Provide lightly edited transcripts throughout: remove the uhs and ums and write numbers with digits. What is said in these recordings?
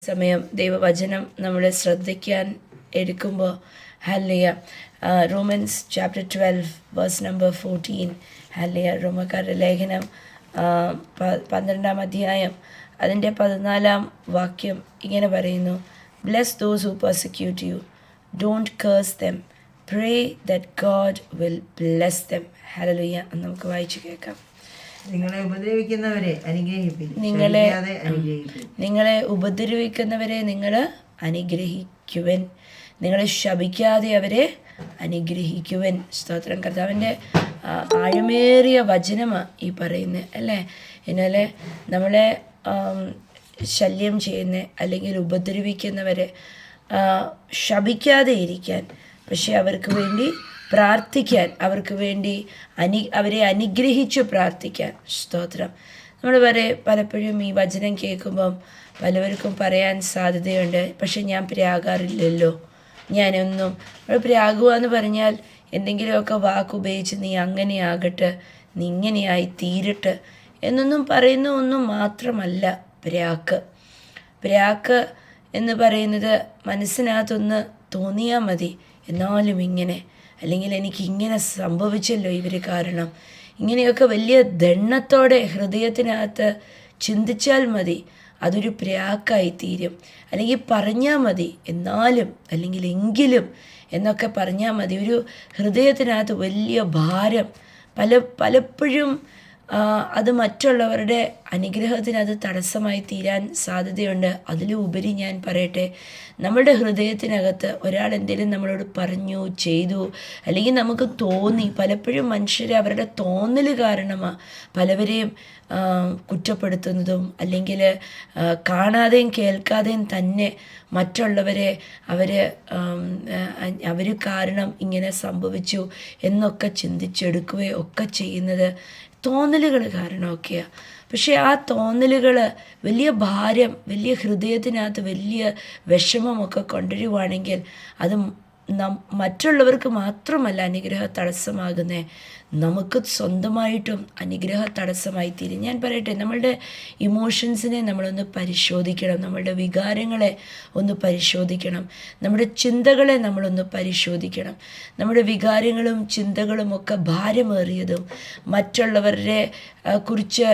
സമയം ദൈവവചനം നമ്മൾ ശ്രദ്ധിക്കാൻ എടുക്കുമ്പോൾ hallelujah. Romans chapter 12 verse number 14. Hallelujah. റോമക്കാരുടെ ലേഖനം 12-ാം അധ്യായം അതിൻ്റെ 14-ാം വാക്യം ഇങ്ങനെ പറയുന്നു: bless those who persecute you, don't curse them, pray that God will bless them. Hallelujah. നമുക്ക് വായിച്ചു കേൾക്കാം. നിങ്ങളെ ഉപദ്രവിക്കുന്നവരെ നിങ്ങളെ ഉപദ്രവിക്കുന്നവരെ നിങ്ങൾ അനുഗ്രഹിക്കുവൻ, നിങ്ങളെ ശപിക്കാതെ അവരെ അനുഗ്രഹിക്കുവൻ. സ്തോത്രം. കർത്താവിൻ്റെ ആഴമേറിയ വചനമാണ് ഈ പറയുന്നത്, അല്ലേ? ഇന്നലെ നമ്മളെ ശല്യം ചെയ്യുന്ന അല്ലെങ്കിൽ ഉപദ്രവിക്കുന്നവരെ ശപിക്കാതെ ഇരിക്കാൻ, പക്ഷെ അവർക്ക് വേണ്ടി പ്രാർത്ഥിക്കാൻ, അവർക്ക് വേണ്ടി അവരെ അനുഗ്രഹിച്ച് പ്രാർത്ഥിക്കാൻ. സ്തോത്രം. നമ്മൾ പലപ്പോഴും ഈ വചനം കേൾക്കുമ്പം പലവർക്കും പറയാൻ സാധ്യതയുണ്ട്, പക്ഷെ ഞാൻ പ്രാകാറില്ലല്ലോ, ഞാനൊന്നും. നമ്മൾ പ്രാകുക എന്ന് പറഞ്ഞാൽ എന്തെങ്കിലുമൊക്കെ വാക്കുപയോഗിച്ച് നീ അങ്ങനെ ആകട്ടെ, നീ ഇങ്ങനെയായി തീരട്ടെ എന്നൊന്നും പറയുന്ന ഒന്നും മാത്രമല്ല പ്രാക്ക്. പ്രാക്ക് എന്ന് പറയുന്നത് മനസ്സിനകത്തൊന്ന് തോന്നിയാൽ മതി, എന്നാലും ഇങ്ങനെ, അല്ലെങ്കിൽ എനിക്ക് ഇങ്ങനെ സംഭവിച്ചല്ലോ ഇവർ കാരണം, ഇങ്ങനെയൊക്കെ വലിയ ദണ്ണത്തോടെ ഹൃദയത്തിനകത്ത് ചിന്തിച്ചാൽ മതി, അതൊരു പ്രാക്കായി തീരും. അല്ലെങ്കിൽ പറഞ്ഞാൽ മതി എന്നാലും, അല്ലെങ്കിൽ എങ്കിലും എന്നൊക്കെ പറഞ്ഞാൽ മതി. ഒരു ഹൃദയത്തിനകത്ത് വലിയ ഭാരം പലപ്പോഴും അത് മറ്റുള്ളവരുടെ അനുഗ്രഹത്തിന് അത് തടസ്സമായി തീരാൻ സാധ്യതയുണ്ട്. അതിലുപരി ഞാൻ പറയട്ടെ, നമ്മളുടെ ഹൃദയത്തിനകത്ത് ഒരാൾ എന്തെങ്കിലും നമ്മളോട് പറഞ്ഞു, ചെയ്തു, അല്ലെങ്കിൽ നമുക്ക് തോന്നി. പലപ്പോഴും മനുഷ്യർ അവരുടെ തോന്നൽ കാരണമാണ് പലവരെയും കുറ്റപ്പെടുത്തുന്നതും, അല്ലെങ്കിൽ കാണാതെയും കേൾക്കാതെയും തന്നെ മറ്റുള്ളവരെ അവർ കാരണം ഇങ്ങനെ സംഭവിച്ചു എന്നൊക്കെ ചിന്തിച്ചെടുക്കുകയോ ഒക്കെ ചെയ്യുന്നത് തോന്നലുകൾ കാരണമൊക്കെയാണ്. പക്ഷേ ആ തോന്നലുകൾ വലിയ ഭാരം, വലിയ ഹൃദയത്തിനകത്ത് വലിയ വിഷമമൊക്കെ കൊണ്ടുവരുവാണെങ്കിൽ അത് മറ്റുള്ളവർക്ക് മാത്രമല്ല അനുഗ്രഹ തടസ്സമാകുന്നേ, നമുക്ക് സ്വന്തമായിട്ടും അനുഗ്രഹ തടസ്സമായി തീരും. ഞാൻ പറയട്ടെ, നമ്മളുടെ ഇമോഷൻസിനെ നമ്മളൊന്ന് പരിശോധിക്കണം, നമ്മളുടെ വികാരങ്ങളെ ഒന്ന് പരിശോധിക്കണം, നമ്മുടെ ചിന്തകളെ നമ്മളൊന്ന് പരിശോധിക്കണം. നമ്മുടെ വികാരങ്ങളും ചിന്തകളും ഒക്കെ ഭാരമേറിയതും മറ്റുള്ളവരെ കുറിച്ച്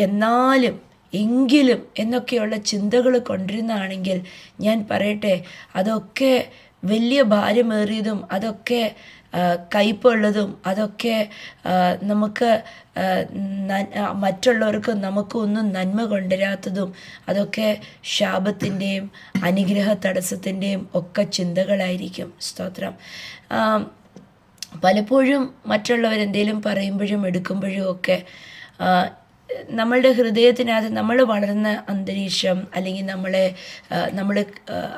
എന്നാലും എങ്കിലും എന്നൊക്കെയുള്ള ചിന്തകൾ കൊണ്ടിരുന്നാണെങ്കിൽ ഞാൻ പറയട്ടെ, അതൊക്കെ വലിയ ഭാരമേറിയതും അതൊക്കെ കയ്പുള്ളതും അതൊക്കെ നമുക്ക് മറ്റുള്ളവർക്ക് നമുക്കൊന്നും നന്മ കൊണ്ടുവരാത്തതും അതൊക്കെ ശാപത്തിൻ്റെയും അനുഗ്രഹ തടസ്സത്തിൻ്റെയും ഒക്കെ ചിന്തകളായിരിക്കും. സ്തോത്രം. പലപ്പോഴും മറ്റുള്ളവരെന്തെങ്കിലും പറയുമ്പോഴും എടുക്കുമ്പോഴും ഒക്കെ നമ്മളുടെ ഹൃദയത്തിനകത്ത് നമ്മൾ വളർന്ന അന്തരീക്ഷം, അല്ലെങ്കിൽ നമ്മൾ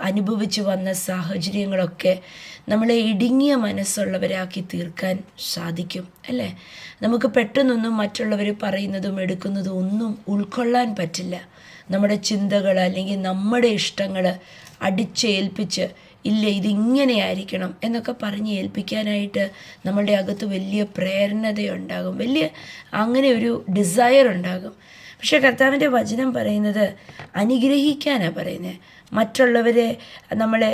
അനുഭവിച്ച് വന്ന സാഹചര്യങ്ങളൊക്കെ നമ്മളെ ഇടുങ്ങിയ മനസ്സുള്ളവരാക്കി തീർക്കാൻ സാധിക്കും, അല്ലേ? നമുക്ക് പെട്ടെന്നൊന്നും മറ്റുള്ളവർ പറയുന്നതും എടുക്കുന്നതും ഒന്നും ഉൾക്കൊള്ളാൻ പറ്റില്ല. നമ്മുടെ ചിന്തകൾ അല്ലെങ്കിൽ നമ്മുടെ ഇഷ്ടങ്ങൾ അടിച്ചേൽപ്പിച്ച്, ഇല്ല ഇതിങ്ങനെയായിരിക്കണം എന്നൊക്കെ പറഞ്ഞ് ഏൽപ്പിക്കാനായിട്ട് നമ്മളുടെ അകത്ത് വലിയ പ്രേരണതയുണ്ടാകും, വലിയ അങ്ങനെ ഒരു ഡിസയർ ഉണ്ടാകും. പക്ഷേ കർത്താവിൻ്റെ വചനം പറയുന്നത് അനുഗ്രഹിക്കാനാണ് പറയുന്നത്. മറ്റുള്ളവരെ നമ്മളെ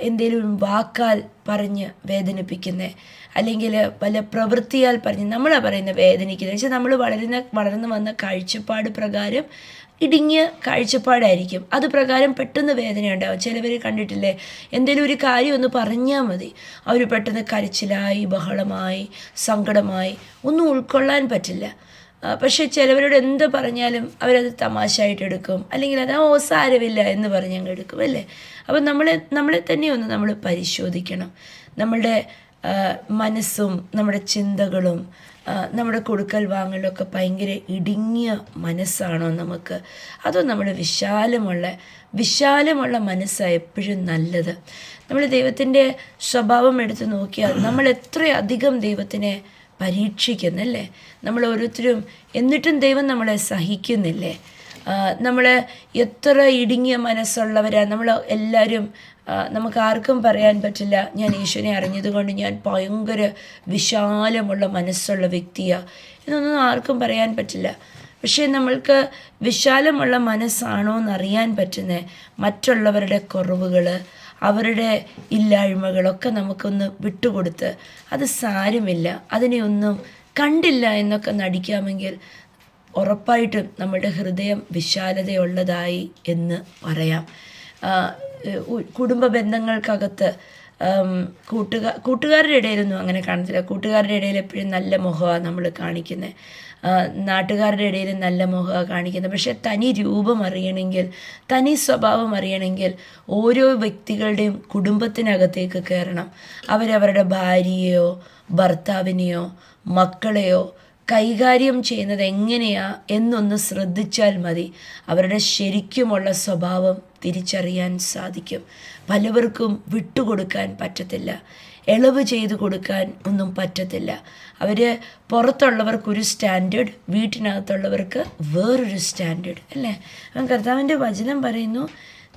എന്തെങ്കിലും വാക്കാൽ പറഞ്ഞ് വേദനിപ്പിക്കുന്നത്, അല്ലെങ്കിൽ പല പ്രവൃത്തിയാൽ പറഞ്ഞ് നമ്മളാണ് പറയുന്നത് വേദനിക്കുന്നത്. വെച്ചാൽ നമ്മൾ വളർന്നു വന്ന കാഴ്ചപ്പാട് പ്രകാരം ഇടുങ്ങിയ കാഴ്ചപ്പാടായിരിക്കും, അത് പ്രകാരം പെട്ടെന്ന് വേദന ഉണ്ടാവും. ചിലവർ കണ്ടിട്ടില്ലേ, എന്തെങ്കിലും ഒരു കാര്യം ഒന്ന് പറഞ്ഞാൽ മതി, അവർ പെട്ടെന്ന് കരച്ചിലായി, ബഹളമായി, സങ്കടമായി, ഒന്നും ഉൾക്കൊള്ളാൻ പറ്റില്ല. പക്ഷേ ചിലവരോട് എന്ത് പറഞ്ഞാലും അവരത് തമാശയായിട്ട് എടുക്കും, അല്ലെങ്കിൽ അത് സാരമില്ല എന്ന് പറഞ്ഞങ്ങ് എടുക്കും, അല്ലേ? അപ്പം നമ്മളെ തന്നെ ഒന്ന് നമ്മൾ പരിശോധിക്കണം. നമ്മളുടെ മനസ്സും നമ്മുടെ ചിന്തകളും നമ്മുടെ കൊടുക്കൽ വാങ്ങലൊക്കെ ഭയങ്കര ഇടുങ്ങിയ മനസ്സാണോ നമുക്ക്, അതോ നമ്മൾ വിശാലമുള്ള മനസ്സാണ് എപ്പോഴും നല്ലത്. നമ്മൾ ദൈവത്തിൻ്റെ സ്വഭാവം എടുത്ത് നോക്കിയാൽ നമ്മൾ എത്രയധികം ദൈവത്തിനെ പരീക്ഷിക്കുന്നല്ലേ, നമ്മൾ ഓരോരുത്തരും, എന്നിട്ടും ദൈവം നമ്മളെ സഹിക്കുന്നില്ലേ? നമ്മൾ എത്ര ഇടുങ്ങിയ മനസ്സുള്ളവരാണ് നമ്മൾ എല്ലാവരും. നമുക്ക് ആർക്കും പറയാൻ പറ്റില്ല, ഞാൻ യേശുവിനെ അറിഞ്ഞതുകൊണ്ട് ഞാൻ ഭയങ്കര വിശാലമുള്ള മനസ്സുള്ള വ്യക്തിയാണ് എന്നൊന്നും ആർക്കും പറയാൻ പറ്റില്ല. പക്ഷേ നമ്മൾക്ക് വിശാലമുള്ള മനസ്സാണോ എന്നറിയാൻ പറ്റുന്ന മറ്റുള്ളവരുടെ കുറവുകൾ, അവരുടെ ഇല്ലായ്മകളൊക്കെ നമുക്കൊന്ന് വിട്ടുകൊടുത്ത് അത് സാരമില്ല, അതിനെ ഒന്നും കണ്ടില്ല എന്നൊക്കെ നടിക്കാമെങ്കിൽ ഉറപ്പായിട്ടും നമ്മുടെ ഹൃദയം വിശാലതയുള്ളതായി എന്ന് പറയാം. കുടുംബ ബന്ധങ്ങൾക്കകത്ത് കൂട്ടുകാരുടെ ഇടയിലൊന്നും അങ്ങനെ കാണത്തില്ല. കൂട്ടുകാരുടെ ഇടയിൽ എപ്പോഴും നല്ല മുഖമാണ് നമ്മൾ കാണിക്കുന്നത്, നാട്ടുകാരുടെ ഇടയിൽ നല്ല മുഖമാണ് കാണിക്കുന്നത്. പക്ഷേ തനി രൂപം അറിയണമെങ്കിൽ, തനി സ്വഭാവം അറിയണമെങ്കിൽ ഓരോ വ്യക്തികളുടെയും കുടുംബത്തിനകത്തേക്ക് കയറണം. അവരവരുടെ ഭാര്യയെയോ ഭർത്താവിനെയോ മക്കളെയോ കൈകാര്യം ചെയ്യുന്നത് എങ്ങനെയാ എന്നൊന്ന് ശ്രദ്ധിച്ചാൽ മതി. അവരുടെ ശരിക്കുമുള്ള സ്വഭാവം തിരിച്ചറിയാൻ സാധിക്കും. പലവർക്കും വിട്ടുകൊടുക്കാൻ പറ്റത്തില്ല, ഇളവ് ചെയ്തു കൊടുക്കാൻ ഒന്നും പറ്റത്തില്ല. അവർ പുറത്തുള്ളവർക്കൊരു സ്റ്റാൻഡേർഡ്, വീട്ടിനകത്തുള്ളവർക്ക് വേറൊരു സ്റ്റാൻഡേർഡ് അല്ലേ. കർത്താവിൻ്റെ വചനം പറയുന്നു,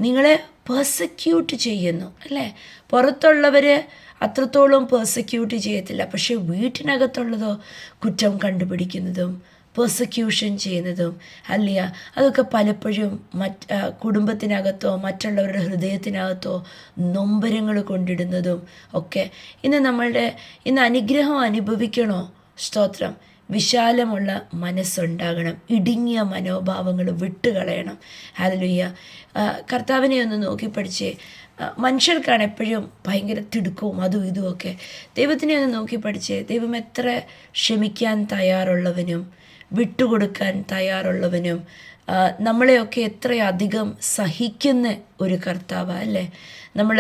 നിങ്ങളെ പെർസെക്യൂട്ട് ചെയ്യുന്നു അല്ലേ. പുറത്തുള്ളവർ അത്രത്തോളം പെർസെക്യൂട്ട് ചെയ്യത്തില്ല, പക്ഷേ വീട്ടിനകത്തുള്ളതോ കുറ്റം കണ്ടുപിടിക്കുന്നതും പെർസെക്യൂഷൻ ചെയ്യുന്നതും അല്ല, അതൊക്കെ പലപ്പോഴും കുടുംബത്തിനകത്തോ മറ്റുള്ളവരുടെ ഹൃദയത്തിനകത്തോ നൊമ്പരങ്ങൾ കൊണ്ടിടുന്നതും ഒക്കെ. ഇന്ന് അനുഗ്രഹം അനുഭവിക്കണോ? സ്തോത്രം. വിശാലമുള്ള മനസ്സുണ്ടാകണം, ഇടുങ്ങിയ മനോഭാവങ്ങൾ വിട്ടുകളയണം. ഹല്ലേലൂയ. കർത്താവിനെ ഒന്ന് നോക്കി പഠിച്ചേ. മനുഷ്യർക്കാണ് എപ്പോഴും ഭയങ്കര തിടുക്കവും അതും ഇതുമൊക്കെ. ദൈവത്തിനെ ഒന്ന് നോക്കി പഠിച്ചേ. ദൈവം എത്ര ക്ഷമിക്കാൻ തയ്യാറുള്ളവനും വിട്ടുകൊടുക്കാൻ തയ്യാറുള്ളവനും നമ്മളെയൊക്കെ എത്രയധികം സഹിക്കുന്ന ഒരു കർത്താവ് അല്ലേ. നമ്മൾ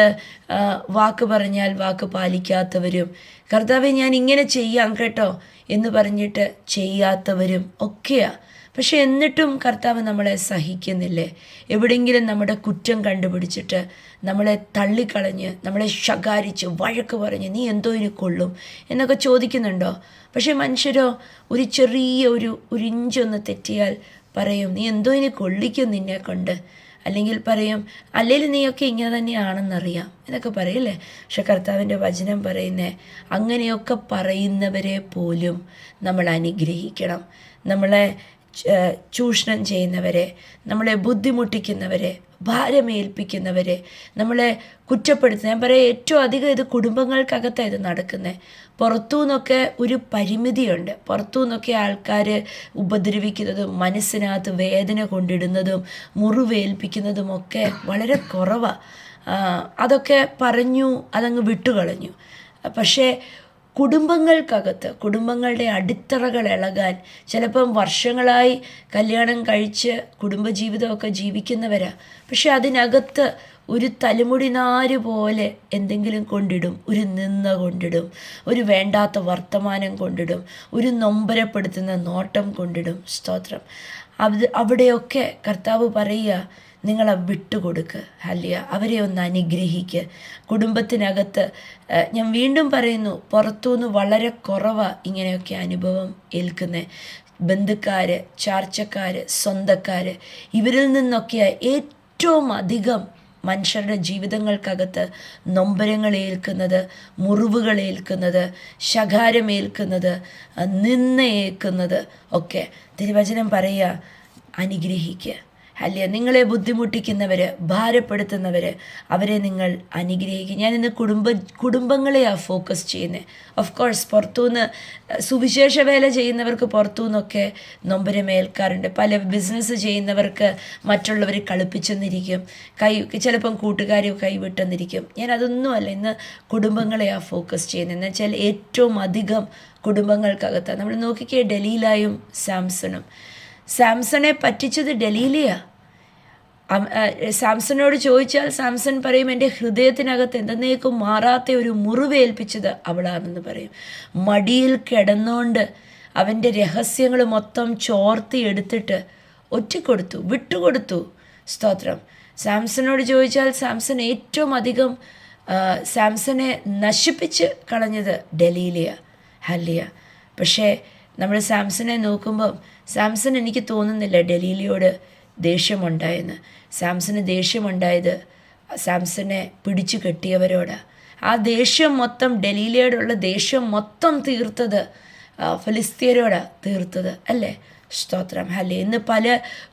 വാക്ക് പറഞ്ഞാൽ വാക്ക് പാലിക്കാത്തവരും, കർത്താവെ ഞാൻ ഇങ്ങനെ ചെയ്യാം കേട്ടോ എന്ന് പറഞ്ഞിട്ട് ചെയ്യാത്തവരും ഒക്കെയാണ്. പക്ഷെ എന്നിട്ടും കർത്താവ് നമ്മളെ സഹിക്കുന്നില്ലേ? എവിടെയെങ്കിലും നമ്മുടെ കുറ്റം കണ്ടുപിടിച്ചിട്ട് നമ്മളെ തള്ളിക്കളഞ്ഞ്, നമ്മളെ ശകാരിച്ച് വഴക്ക് പറഞ്ഞ് നീ എന്തോ ഇനി കൊള്ളും എന്നൊക്കെ ചോദിക്കുന്നുണ്ടോ? പക്ഷേ മനുഷ്യരോ ഒരു ചെറിയ ഒരു ഇഞ്ചൊന്ന് തെറ്റിയാൽ പറയും നീ എന്തോ ഇനി കൊള്ളിക്കും നിന്നെ കൊണ്ട്, അല്ലെങ്കിൽ പറയും അല്ലെങ്കിൽ നീയൊക്കെ ഇങ്ങനെ തന്നെയാണെന്നറിയാം എന്നൊക്കെ പറയല്ലേ. പക്ഷെ കർത്താവിൻ്റെ വചനം പറയുന്നേ, അങ്ങനെയൊക്കെ പറയുന്നവരെ പോലും നമ്മൾ അനുഗ്രഹിക്കണം. നമ്മളെ ചൂഷണം ചെയ്യുന്നവരെ, നമ്മളെ ബുദ്ധിമുട്ടിക്കുന്നവരെ, ഭാരമേൽപ്പിക്കുന്നവരെ, നമ്മളെ കുറ്റപ്പെടുത്തുന്ന, ഞാൻ പറയാം ഏറ്റവും അധികം ഇത് കുടുംബങ്ങൾക്കകത്താണ് ഇത് നടക്കുന്നത്. പുറത്തു നിന്നൊക്കെ ഒരു പരിമിതിയുണ്ട്. പുറത്തു നിന്നൊക്കെ ആൾക്കാർ ഉപദ്രവിക്കുന്നതും മനസ്സിനകത്ത് വേദന കൊണ്ടിടുന്നതും മുറിവേൽപ്പിക്കുന്നതുമൊക്കെ വളരെ കുറവാണ്. അതൊക്കെ പറഞ്ഞു അതങ്ങ് വിട്ടുകളഞ്ഞു. പക്ഷേ കുടുംബങ്ങൾക്കകത്ത്, കുടുംബങ്ങളുടെ അടിത്തറകൾ ഇളകാൻ ചിലപ്പം വർഷങ്ങളായി കല്യാണം കഴിച്ച് കുടുംബജീവിതമൊക്കെ ജീവിക്കുന്നവരാ. പക്ഷെ അതിനകത്ത് ഒരു തലമുടി നാര് പോലെ എന്തെങ്കിലും കൊണ്ടിടും, ഒരു നിന്ദ കൊണ്ടിടും, ഒരു വേണ്ടാത്ത വർത്തമാനം കൊണ്ടിടും, ഒരു നൊമ്പരപ്പെടുത്തുന്ന നോട്ടം കൊണ്ടിടും. സ്തോത്രം. അവിടെയൊക്കെ കർത്താവ് പറയുക, നിങ്ങളെ വിട്ടുകൊടുക്ക്. ഹല്ലേലൂയ. അവരെ ഒന്ന് അനുഗ്രഹിക്കുക. കുടുംബത്തിനകത്ത് ഞാൻ വീണ്ടും പറയുന്നു, പുറത്തുനിന്ന് വളരെ കുറവാണ് ഇങ്ങനെയൊക്കെ അനുഭവം ഏൽക്കുന്നത്. ബന്ധുക്കാർ, ചാർച്ചക്കാർ, സ്വന്തക്കാർ, ഇവരിൽ നിന്നൊക്കെ ഏറ്റവും അധികം മനുഷ്യരുടെ ജീവിതങ്ങൾക്കകത്ത് നൊമ്പരങ്ങൾ ഏൽക്കുന്നത്, മുറിവുകൾ ഏൽക്കുന്നത്, ശകാരമേൽക്കുന്നത്, നിന്നയേൽക്കുന്നത് ഒക്കെ. തിരുവചനം പറയുക, അനുഗ്രഹിക്കുക. അല്ലേ, നിങ്ങളെ ബുദ്ധിമുട്ടിക്കുന്നവർ, ഭാരപ്പെടുത്തുന്നവർ, അവരെ നിങ്ങൾ അനുഗ്രഹിക്കുക. ഞാനിന്ന് കുടുംബങ്ങളെയാണ് ഫോക്കസ് ചെയ്യുന്നത്. ഓഫ് കോഴ്സ് പുറത്തുനിന്ന് സുവിശേഷ വേല ചെയ്യുന്നവർക്ക് പുറത്തുനിന്നൊക്കെ നൊമ്പരമേൽക്കാറുണ്ട്. പല ബിസിനസ് ചെയ്യുന്നവർക്ക് മറ്റുള്ളവർ കളിപ്പിച്ചെന്നിരിക്കും, ചിലപ്പം കൂട്ടുകാർ കൈവിട്ടെന്നിരിക്കും. ഞാൻ അതൊന്നുമല്ല, ഇന്ന് കുടുംബങ്ങളെയാണ് ഫോക്കസ് ചെയ്യുന്നത്. എന്ന് വെച്ചാൽ ഏറ്റവും അധികം കുടുംബങ്ങൾക്കകത്ത് നമ്മൾ നോക്കിക്കേ, ഡലീലായും സാംസണെ പറ്റിച്ചത് ഡലീലയാണ്. സാംസണോട് ചോദിച്ചാൽ സാംസൺ പറയും, എൻ്റെ ഹൃദയത്തിനകത്ത് എന്തെന്നേക്കും മാറാത്ത ഒരു മുറിവേൽപ്പിച്ചത് അവളാണെന്ന് പറയും. മടിയിൽ കിടന്നുകൊണ്ട് അവൻ്റെ രഹസ്യങ്ങൾ മൊത്തം ചോർത്തിയെടുത്തിട്ട് ഒറ്റിക്കൊടുത്തു, വിട്ടുകൊടുത്തു. സ്തോത്രം. സാംസണോട് ചോദിച്ചാൽ സാംസൺ ഏറ്റവും അധികം സാംസണെ നശിപ്പിച്ച് കളഞ്ഞത് ഡലീലയാണ്. ഹല്ലേലൂയ. പക്ഷേ നമ്മൾ സാംസണെ നോക്കുമ്പം സാംസൺ എനിക്ക് തോന്നുന്നില്ല ഡലീലയോട് ദേഷ്യമുണ്ടായെന്ന്. സാംസന് ദേഷ്യമുണ്ടായത് സാംസനെ പിടിച്ചു കെട്ടിയവരോടാണ്. ആ ദേഷ്യം മൊത്തം, ഡലീലയോടുള്ള ദേഷ്യം മൊത്തം തീർത്തത് ഫിലിസ്ത്യരോടാണ് തീർത്തത് അല്ലേ. സ്തോത്രം. ഹല്ലേ, ഇന്ന് പല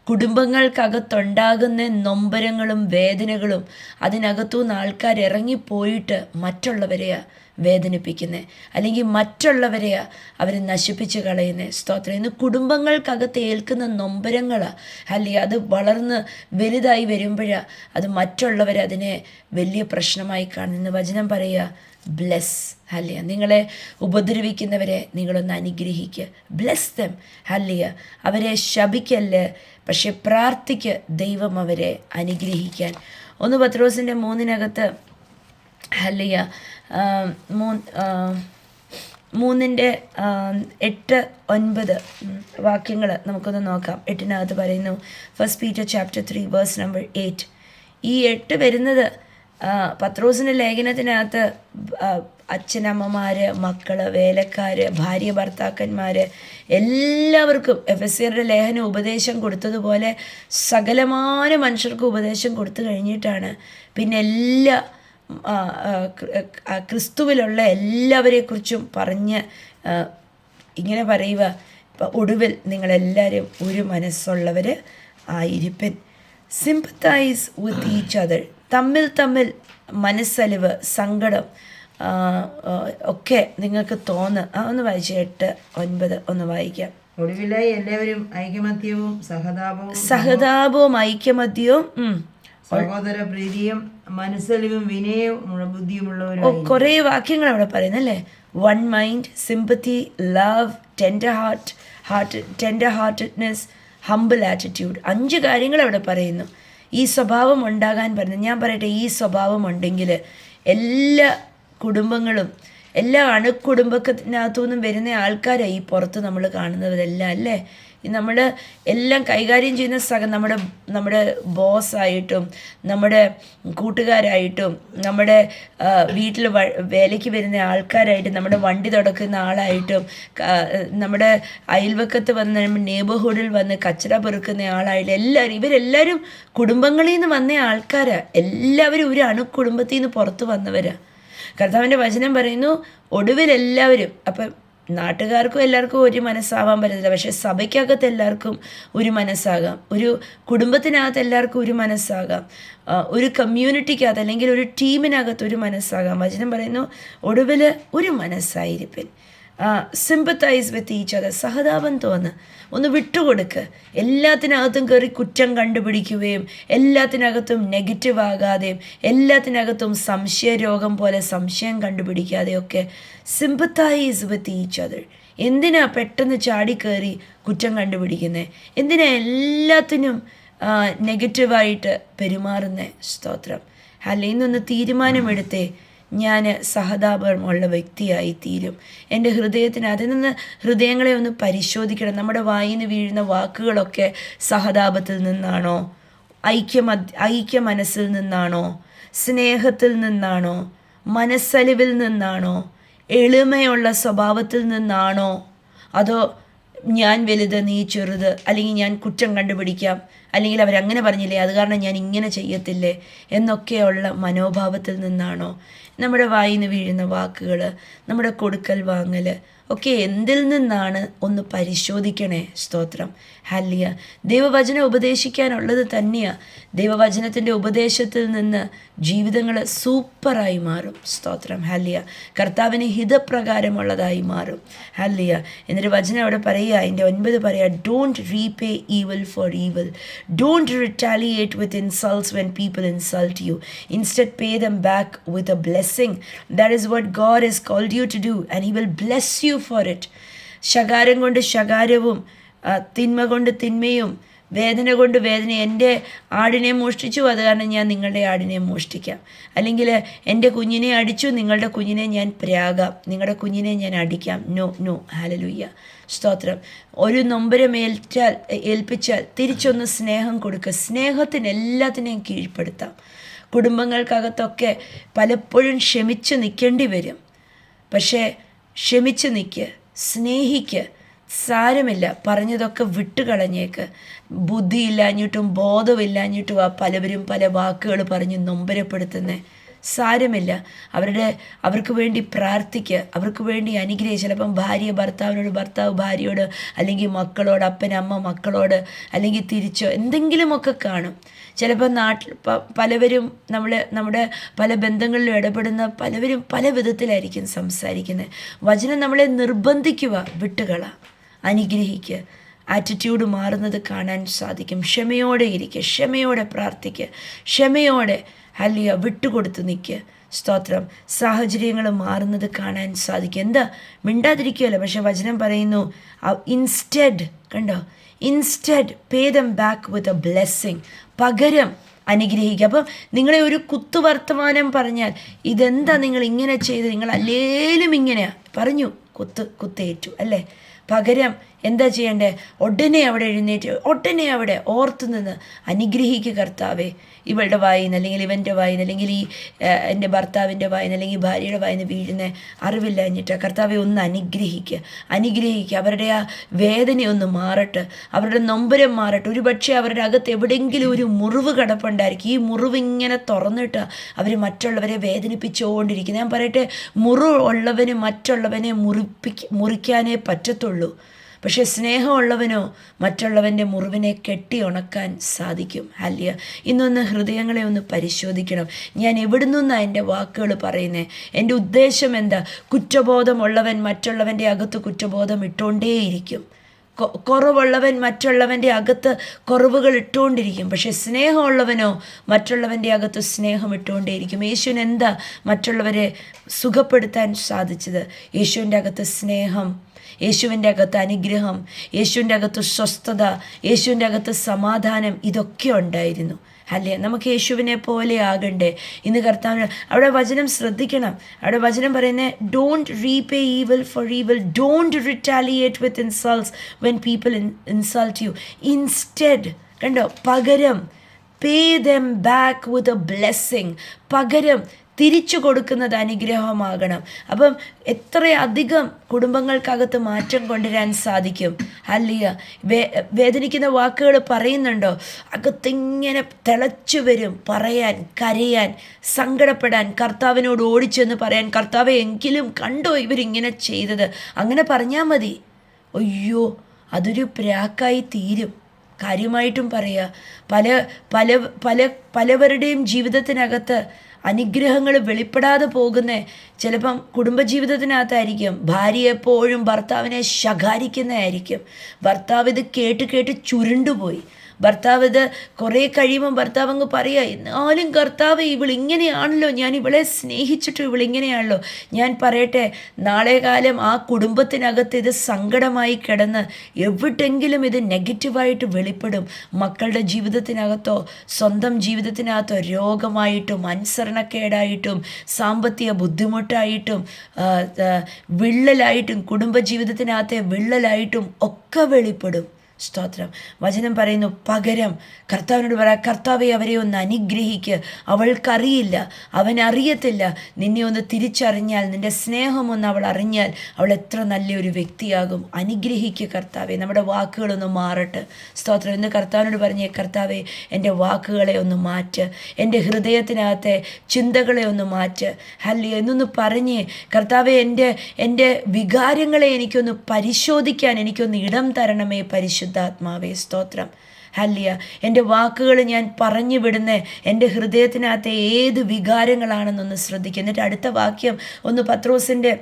കുടുംബങ്ങൾക്കകത്തുണ്ടാകുന്ന നൊമ്പരങ്ങളും വേദനകളും അതിനകത്തുനിന്ന് ആൾക്കാർ ഇറങ്ങിപ്പോയിട്ട് മറ്റുള്ളവരെയാ വേദനിപ്പിക്കുന്നത്, അല്ലെങ്കിൽ മറ്റുള്ളവരെയാ അവർ നശിപ്പിച്ച് കളയുന്നത്. സ്തോത്രം. ഇന്ന് കുടുംബങ്ങൾക്കകത്ത് ഏൽക്കുന്ന നൊമ്പരങ്ങളാണ് അല്ലേ, അത് വളർന്ന് വലുതായി വരുമ്പോഴാണ് അത് മറ്റുള്ളവരതിനെ വലിയ പ്രശ്നമായി കാണുന്നു. വചനം പറയുക, ബ്ലെസ്. ഹല്ലിയ. നിങ്ങളെ ഉപദ്രവിക്കുന്നവരെ നിങ്ങളൊന്ന് അനുഗ്രഹിക്കുക. Bless them. ഹല്ലിയ. അവരെ ശപിക്കല്ല്, പക്ഷെ പ്രാർത്ഥിക്ക് ദൈവം അവരെ അനുഗ്രഹിക്കാൻ. 1 പത്രോസിൻ്റെ 3-നകത്ത് ഹല്ലിയ 3:8-9 വാക്യങ്ങൾ നമുക്കൊന്ന് നോക്കാം. 8-നകത്ത് പറയുന്നു, 1 Peter chapter 3 verse number 8. ഈ 8 വരുന്നത് പത്രോസിൻ്റെ ലേഖനത്തിനകത്ത് അച്ഛനമ്മമാർ, മക്കൾ, വേലക്കാർ, ഭാര്യ ഭർത്താക്കന്മാർ എല്ലാവർക്കും എഫെസ്യരുടെ ലേഖനം ഉപദേശം കൊടുത്തതുപോലെ സകലമാന മനുഷ്യർക്ക് ഉപദേശം കൊടുത്തു കഴിഞ്ഞിട്ടാണ് പിന്നെ എല്ലാ ക്രിസ്തുവിലുള്ള എല്ലാവരെക്കുറിച്ചും പറഞ്ഞ് ഇങ്ങനെ പറയുക, ഒടുവിൽ നിങ്ങളെല്ലാവരും ഒരു മനസ്സുള്ളവർ ആയിരിപ്പൻ. Sympathize with each other. തമ്മിൽ മനസ്സലിവ്, സങ്കടം ഒക്കെ നിങ്ങൾക്ക് ഒന്ന് വായിച്ച് 8-9 ഒന്ന് വായിക്കാം. ഒടുവിലായി എല്ലാവരും ഐകമത്യവും സഹതാപവും ഐക്യമത്യവും സഹോദര പ്രീതിയും മനസ്സലിവും വിനയവും ബുദ്ധിയുമുള്ളവരും. കുറേ വാക്യങ്ങൾ അവിടെ പറയുന്നല്ലേ. 1 mind, sympathy, love, tender heartedness, humble attitude. 5 കാര്യങ്ങൾ അവിടെ പറയുന്നു. ഈ സ്വഭാവം ഉണ്ടാകാൻ പറഞ്ഞു. ഞാൻ പറയട്ടെ, ഈ സ്വഭാവം ഉണ്ടെങ്കിൽ എല്ലാ കുടുംബങ്ങളും, എല്ലാ അണുകുടുംബത്തിനകത്തുനിന്നും വരുന്ന ആൾക്കാരായി ഈ പുറത്ത് നമ്മൾ കാണുന്നവരെല്ലാം അല്ലേ. നമ്മൾ എല്ലാം കൈകാര്യം ചെയ്യുന്ന നമ്മുടെ ബോസായിട്ടും നമ്മുടെ കൂട്ടുകാരായിട്ടും നമ്മുടെ വീട്ടിൽ വേലയ്ക്ക് വരുന്ന ആൾക്കാരായിട്ടും നമ്മുടെ വണ്ടി തുടക്കുന്ന ആളായിട്ടും നമ്മുടെ അയൽവക്കത്ത് വന്ന് നെയ്ബർഹുഡിൽ വന്ന് കച്ചറ പെറുക്കുന്ന ആളായിട്ടും ഇവരെല്ലാവരും കുടുംബങ്ങളിൽ നിന്ന് വന്ന ആൾക്കാരാണ്. എല്ലാവരും ഒരു അണുകുടുംബത്തിൽ നിന്ന് പുറത്ത് വന്നവരാണ്. കർത്താവിൻ്റെ വചനം പറയുന്നു, ഒടുവിൽ എല്ലാവരും. അപ്പം നാട്ടുകാർക്കും എല്ലാവർക്കും ഒരു മനസ്സാവാൻ പറ്റത്തില്ല, പക്ഷേ സഭയ്ക്കകത്ത് എല്ലാവർക്കും ഒരു മനസ്സാകാം, ഒരു കുടുംബത്തിനകത്ത് എല്ലാവർക്കും ഒരു മനസ്സാകാം, ഒരു കമ്മ്യൂണിറ്റിക്കകത്ത് അല്ലെങ്കിൽ ഒരു ടീമിനകത്ത് ഒരു മനസ്സാകാം. വചനം പറയുന്നു, ഒടുവിൽ ഒരു മനസ്സായിരിപ്പൻ. Sympathize with each other. സഹതാപം തോന്നുക, ഒന്ന് വിട്ടുകൊടുക്കുക. എല്ലാത്തിനകത്തും കയറി കുറ്റം കണ്ടുപിടിക്കുകയും എല്ലാത്തിനകത്തും നെഗറ്റീവ് ആകാതെയും എല്ലാത്തിനകത്തും സംശയരോഗം പോലെ സംശയം കണ്ടുപിടിക്കാതെയൊക്കെ സിമ്പത്തൈസ് വിത്ത് ഈച്ച് അതർ. എന്തിനാ പെട്ടെന്ന് ചാടിക്കയറി കുറ്റം കണ്ടുപിടിക്കുന്നത്? എന്തിനാ എല്ലാത്തിനും നെഗറ്റീവായിട്ട് പെരുമാറുന്നത്? സ്തോത്രം. അല്ലെങ്കിൽ നിന്ന് തീരുമാനമെടുത്തേ, ഞാൻ സഹതാപമുള്ള വ്യക്തിയായി തീരും. എൻ്റെ ഹൃദയത്തിന് അതിൽ നിന്ന് ഹൃദയങ്ങളെ ഒന്ന് പരിശോധിക്കണം. നമ്മുടെ വായിന്ന് വീഴുന്ന വാക്കുകളൊക്കെ സഹതാപത്തിൽ നിന്നാണോ? ഐക്യ മനസ്സിൽ നിന്നാണോ? സ്നേഹത്തിൽ നിന്നാണോ? മനസ്സലിവിൽ നിന്നാണോ? എളിമയുള്ള സ്വഭാവത്തിൽ നിന്നാണോ? അതോ ഞാൻ വലുത് നീ ചെറുത്, അല്ലെങ്കിൽ ഞാൻ കുറ്റം കണ്ടുപിടിക്കാം, അല്ലെങ്കിൽ അവരങ്ങനെ പറഞ്ഞില്ലേ അത് കാരണം ഞാൻ ഇങ്ങനെ ചെയ്യത്തില്ലേ എന്നൊക്കെയുള്ള മനോഭാവത്തിൽ നിന്നാണോ? നമ്മുടെ വായിൽ നിന്ന് വീഴുന്ന വാക്കുകൾ, നമ്മുടെ കൊടുക്കൽ വാങ്ങൽ ഒക്കെ എന്തിൽ നിന്നാണ് ഒന്ന് പരിശോധിക്കണേ. സ്തോത്രം. ഹല്ലിയ. ദൈവവചനം ഉപദേശിക്കാനുള്ളത് തന്നെയാണ്. ദൈവവചനത്തിൻ്റെ ഉപദേശത്തിൽ നിന്ന് ജീവിതങ്ങൾ സൂപ്പറായി മാറും. സ്തോത്രം. ഹല്ലിയ. കർത്താവിന് ഹിതപ്രകാരമുള്ളതായി മാറും. ഹല്ലിയ. എന്നൊരു വചനം അവിടെ പറയുക, അതിൻ്റെ 9 പറയുക, don't repay evil for evil, don't retaliate with insults when people insult you, instead pay them back with a blessing. That is what God has called you to do and he will bless you for it. ശകാരം കൊണ്ട് ശകാരവും തിന്മ കൊണ്ട് തിന്മയും വേദന കൊണ്ട് വേദന. എൻ്റെ ആടിനെ മോഷ്ടിച്ചു, അത് കാരണം ഞാൻ നിങ്ങളുടെ ആടിനെ മോഷ്ടിക്കാം. അല്ലെങ്കിൽ എൻ്റെ കുഞ്ഞിനെ അടിച്ചു, നിങ്ങളുടെ കുഞ്ഞിനെ ഞാൻ പ്രാകാം, നിങ്ങളുടെ കുഞ്ഞിനെ ഞാൻ അടിക്കാം. നോ. ഹല്ലേലൂയ. സ്തോത്രം. ഒരു നൊമ്പരം ഏൽപ്പിച്ചാൽ തിരിച്ചൊന്ന് സ്നേഹം കൊടുക്കുക. സ്നേഹത്തിന് എല്ലാത്തിനെയും കീഴ്പ്പെടുത്താം. കുടുംബങ്ങൾക്കകത്തൊക്കെ പലപ്പോഴും ക്ഷമിച്ച് നിൽക്കേണ്ടി വരും. പക്ഷേ ക്ഷമിച്ച് നിൽക്കുക, സ്നേഹിക്കുക. സാരമില്ല, പറഞ്ഞതൊക്കെ വിട്ടുകളഞ്ഞേക്ക്. ബുദ്ധിയില്ലാഞ്ഞിട്ടും ബോധമില്ലാഞ്ഞിട്ടും പലവരും പല വാക്കുകൾ പറഞ്ഞ് നൊമ്പരപ്പെടുത്തുന്നത്. സാരമില്ല, അവർക്ക് വേണ്ടി പ്രാർത്ഥിക്കുക, അവർക്ക് വേണ്ടി അനുഗ്രഹിക്കുക. ചിലപ്പം ഭാര്യ ഭർത്താവിനോട്, ഭർത്താവ് ഭാര്യയോട്, അല്ലെങ്കിൽ മക്കളോട്, അപ്പനമ്മ മക്കളോട്, അല്ലെങ്കിൽ തിരിച്ചോ എന്തെങ്കിലുമൊക്കെ കാണും. ചിലപ്പോൾ പലവരും നമ്മുടെ പല ബന്ധങ്ങളിലും ഇടപെടുന്ന പലവരും പല വിധത്തിലായിരിക്കും സംസാരിക്കുന്നത്. വചനം നമ്മളെ നിർബന്ധിക്കുക, വിട്ടുകള, അനുഗ്രഹിക്കുക. ആറ്റിറ്റ്യൂഡ് മാറുന്നത് കാണാൻ സാധിക്കും. ക്ഷമയോടെ ഇരിക്കുക, ക്ഷമയോടെ പ്രാർത്ഥിക്കുക, ക്ഷമയോടെ ഹല്ലേലൂയ വിട്ടുകൊടുത്ത് നിൽക്കുക. സ്തോത്രം. സാഹചര്യങ്ങൾ മാറുന്നത് കാണാൻ സാധിക്കും. എന്താ മിണ്ടാതിരിക്കുകയല്ല, പക്ഷെ വചനം പറയുന്നു ഇൻസ്റ്റെഡ്, കണ്ടോ, instead pay them back with a blessing, പകരം അനുഗ്രഹിക്കുക. അപ്പം നിങ്ങളെ ഒരു കുത്തുവർത്തമാനം പറഞ്ഞാൽ, ഇതെന്താ നിങ്ങൾ ഇങ്ങനെ ചെയ്ത്, നിങ്ങൾ അല്ലേലും ഇങ്ങനെയാ പറഞ്ഞു, കുത്തേറ്റു അല്ലേ. പകരം എന്താ ചെയ്യേണ്ടത്? ഉടനെ അവിടെ എഴുന്നേറ്റ്, ഉടനെ അവിടെ ഓർത്തു നിന്ന് അനുഗ്രഹിക്കുക. കർത്താവേ, ഇവളുടെ വായിന്ന്, അല്ലെങ്കിൽ ഇവൻ്റെ വായിന്ന്, അല്ലെങ്കിൽ എൻ്റെ ഭർത്താവിൻ്റെ വായിന്ന്, അല്ലെങ്കിൽ ഭാര്യയുടെ വായിന്ന് വീഴുന്ന അറിവില്ലാഞ്ഞിട്ട് കർത്താവെ ഒന്ന് അനുഗ്രഹിക്കുക. അവരുടെ ആ വേദന ഒന്ന് മാറട്ടെ, അവരുടെ നൊമ്പരം മാറട്ടെ. ഒരു പക്ഷേ അവരുടെ അകത്ത് എവിടെയെങ്കിലും ഒരു മുറിവ് കിടപ്പുണ്ടായിരിക്കും. ഈ മുറിവ് ഇങ്ങനെ തുറന്നിട്ട് അവർ മറ്റുള്ളവരെ വേദനിപ്പിച്ചുകൊണ്ടിരിക്കും. ഞാൻ പറയട്ടെ, മുറിവ് ഉള്ളവന് മറ്റുള്ളവനെ മുറിക്കാനേ പറ്റത്തുള്ളൂ. പക്ഷേ സ്നേഹമുള്ളവനോ മറ്റുള്ളവൻ്റെ മുറിവിനെ കെട്ടി ഉണക്കാൻ സാധിക്കും. ഹല്ലേലൂയ. ഇന്നൊന്ന് ഹൃദയങ്ങളെ ഒന്ന് പരിശോധിക്കണം. ഞാൻ എവിടെ നിന്നാണ് എൻ്റെ വാക്കുകൾ പറയുന്നത്? എൻ്റെ ഉദ്ദേശം എന്താ? കുറ്റബോധമുള്ളവൻ മറ്റുള്ളവൻ്റെ അകത്ത് കുറ്റബോധം ഇട്ടുകൊണ്ടേയിരിക്കും. കുറവുള്ളവൻ മറ്റുള്ളവൻ്റെ അകത്ത് കുറവുകൾ ഇട്ടുകൊണ്ടിരിക്കും. പക്ഷേ സ്നേഹമുള്ളവനോ മറ്റുള്ളവൻ്റെ അകത്ത് സ്നേഹം ഇട്ടുകൊണ്ടേയിരിക്കും. യേശുവിന് എന്താ മറ്റുള്ളവരെ സുഖപ്പെടുത്താൻ സാധിച്ചത്? യേശുവിൻ്റെ അകത്ത് സ്നേഹം, യേശുവിൻ്റെ അകത്ത് അനുഗ്രഹം, യേശുവിൻ്റെ അകത്ത് സ്വസ്ഥത, യേശുവിൻ്റെ അകത്ത് സമാധാനം, ഇതൊക്കെ ഉണ്ടായിരുന്നു. അല്ലേ? നമുക്ക് യേശുവിനെ പോലെ ആകണ്ടേ? ഇന്ന് കർത്താവിന് അവിടെ വചനം ശ്രദ്ധിക്കണം. അവിടെ വചനം പറയുന്നത്, don't repay evil for evil, don't retaliate with insults when people insult you. Instead, കണ്ടോ, പകരം pay them back with a blessing, പകരം തിരിച്ചു കൊടുക്കുന്നത് അനുഗ്രഹമാകണം. അപ്പം എത്രയധികം കുടുംബങ്ങൾക്കകത്ത് മാറ്റം കൊണ്ടുവരാൻ സാധിക്കും. ഹല്ലേലൂയ. വേദനിക്കുന്ന വാക്കുകൾ പറയുന്നുണ്ടോ? അകത്തിങ്ങനെ തിളച്ചു വരും, പറയാൻ, കരയാൻ, സങ്കടപ്പെടാൻ, കർത്താവിനോട് ഓടിച്ചെന്ന് പറയാൻ, കർത്താവെ എങ്കിലും കണ്ടോ ഇവരിങ്ങനെ ചെയ്തത്, അങ്ങനെ പറഞ്ഞാൽ മതി. അയ്യോ, അതൊരു പ്രാക്കായി തീരും. കാര്യമായിട്ടും പറയുക, പലവരുടെയും ജീവിതത്തിനകത്ത് അനുഗ്രഹങ്ങൾ വെളിപ്പെടാതെ പോകുന്ന ചിലപ്പം കുടുംബജീവിതത്തിനകത്തായിരിക്കും. ഭാര്യ എപ്പോഴും ഭർത്താവിനെ ശകാരിക്കുന്നതായിരിക്കും. ഭർത്താവ് ഇത് കേട്ട് ചുരുണ്ടുപോയി. ഭർത്താവ് ഇത് കുറേ കഴിയുമ്പം ഭർത്താവ് അങ്ങ് പറയുക, എന്നാലും കർത്താവ് ഇവളിങ്ങനെയാണല്ലോ, ഞാൻ ഇവളെ സ്നേഹിച്ചിട്ട് ഇവളിങ്ങനെയാണല്ലോ. ഞാൻ പറയട്ടെ, നാളെ കാലം ആ കുടുംബത്തിനകത്ത് ഇത് സങ്കടമായി കിടന്ന് എവിടെങ്കിലും ഇത് നെഗറ്റീവായിട്ട് വെളിപ്പെടും. മക്കളുടെ ജീവിതത്തിനകത്തോ സ്വന്തം ജീവിതത്തിനകത്തോ രോഗമായിട്ടും അനുസരണക്കേടായിട്ടും സാമ്പത്തിക ബുദ്ധിമുട്ടായിട്ടും വിള്ളലായിട്ടും കുടുംബജീവിതത്തിനകത്തെ വിള്ളലായിട്ടും ഒക്കെ വെളിപ്പെടും. സ്തോത്രം. വചനം പറയുന്നു, പകരം കർത്താവിനോട് പറയാം, കർത്താവെ അവരെ ഒന്ന് അനുഗ്രഹിക്കുക. അവൾക്കറിയില്ല, അവനറിയത്തില്ല. നിന്നെ ഒന്ന് തിരിച്ചറിഞ്ഞാൽ, നിൻ്റെ സ്നേഹമൊന്ന് അവൾ അറിഞ്ഞാൽ അവൾ എത്ര നല്ലൊരു വ്യക്തിയാകും. അനുഗ്രഹിക്കുക കർത്താവെ. നമ്മുടെ വാക്കുകളൊന്ന് മാറട്ടെ. സ്തോത്രം. ഇന്ന് കർത്താവിനോട് പറഞ്ഞേ, കർത്താവെ എൻ്റെ വാക്കുകളെ ഒന്ന് മാറ്റ്, എൻ്റെ ഹൃദയത്തിനകത്തെ ചിന്തകളെ ഒന്ന് മാറ്റ്. ഹല്ലേലൂയ. എന്നൊന്ന് പറഞ്ഞേ, കർത്താവെ എൻ്റെ വികാരങ്ങളെ എനിക്കൊന്ന് പരിശോധിക്കാൻ എനിക്കൊന്ന് ഇടം തരണമേ പരിശുദ്ധാത്മാവേ. സ്തോത്രം. ഹല്ലേലൂയ. എൻ്റെ വാക്കുകൾ ഞാൻ പറഞ്ഞു വിടുന്ന എൻ്റെ ഹൃദയത്തിനകത്തെ ഏത് വികാരങ്ങളാണെന്നൊന്ന് ശ്രദ്ധിക്കുക. എന്നിട്ട് അടുത്ത വാക്യം ഒന്ന് പത്രോസിൻ്റെ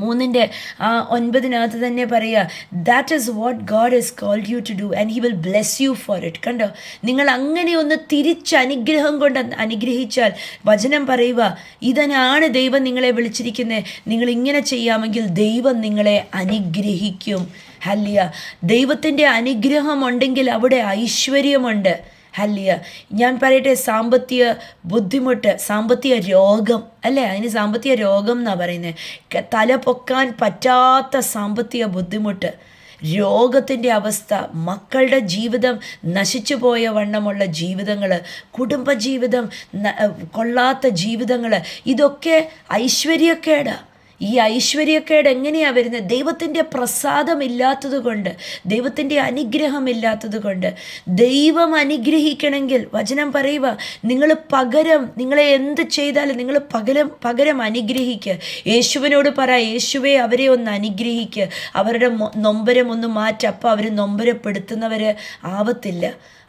3:9 തന്നെ പറയുക, that is what God has called you to do and he will bless you for it. കണ്ടോ, നിങ്ങൾ അങ്ങനെ ഒന്ന് തിരിച്ച് അനുഗ്രഹം കൊണ്ട് അനുഗ്രഹിച്ചാൽ, വചനം പറയുക, ഇതിനാണ് ദൈവം നിങ്ങളെ വിളിച്ചിരിക്കുന്നത്. നിങ്ങൾ ഇങ്ങനെ ചെയ്യാമെങ്കിൽ ദൈവം നിങ്ങളെ അനുഗ്രഹിക്കും. ഹല്ലേലൂയ. ദൈവത്തിൻ്റെ അനുഗ്രഹം ഉണ്ടെങ്കിൽ അവിടെ ഐശ്വര്യമുണ്ട്. ഹല്ലേലൂയ. ഞാൻ പറയട്ടെ, സാമ്പത്തിക ബുദ്ധിമുട്ട്, സാമ്പത്തിക രോഗം അല്ലേ, അതിന് സാമ്പത്തിക രോഗം എന്നാണ് പറയുന്നത്. തല പൊക്കാൻ പറ്റാത്ത സാമ്പത്തിക ബുദ്ധിമുട്ട്, രോഗത്തിൻ്റെ അവസ്ഥ, മക്കളുടെ ജീവിതം നശിച്ചു പോയ വണ്ണമുള്ള ജീവിതങ്ങൾ, കുടുംബജീവിതം കൊള്ളാത്ത ജീവിതങ്ങൾ, ഇതൊക്കെ ഐശ്വര്യക്കേടാണ്. ഈ ഐശ്വര്യക്കേട് എങ്ങനെയാണ് വരുന്നത്? ദൈവത്തിൻ്റെ പ്രസാദമില്ലാത്തത് കൊണ്ട്, ദൈവത്തിൻ്റെ അനുഗ്രഹമില്ലാത്തത് കൊണ്ട്. ദൈവം അനുഗ്രഹിക്കണമെങ്കിൽ വചനം പറയുക, നിങ്ങളെ എന്ത് ചെയ്താലും നിങ്ങൾ പകരം അനുഗ്രഹിക്കുക. യേശുവിനോട് പറ, യേശുവെ അവരെ ഒന്ന് അനുഗ്രഹിക്കുക, അവരുടെ നൊമ്പരം ഒന്ന് മാറ്റുക. അപ്പോൾ അവർ നൊമ്പരപ്പെടുത്തുന്നവർ ആവത്തില്ല.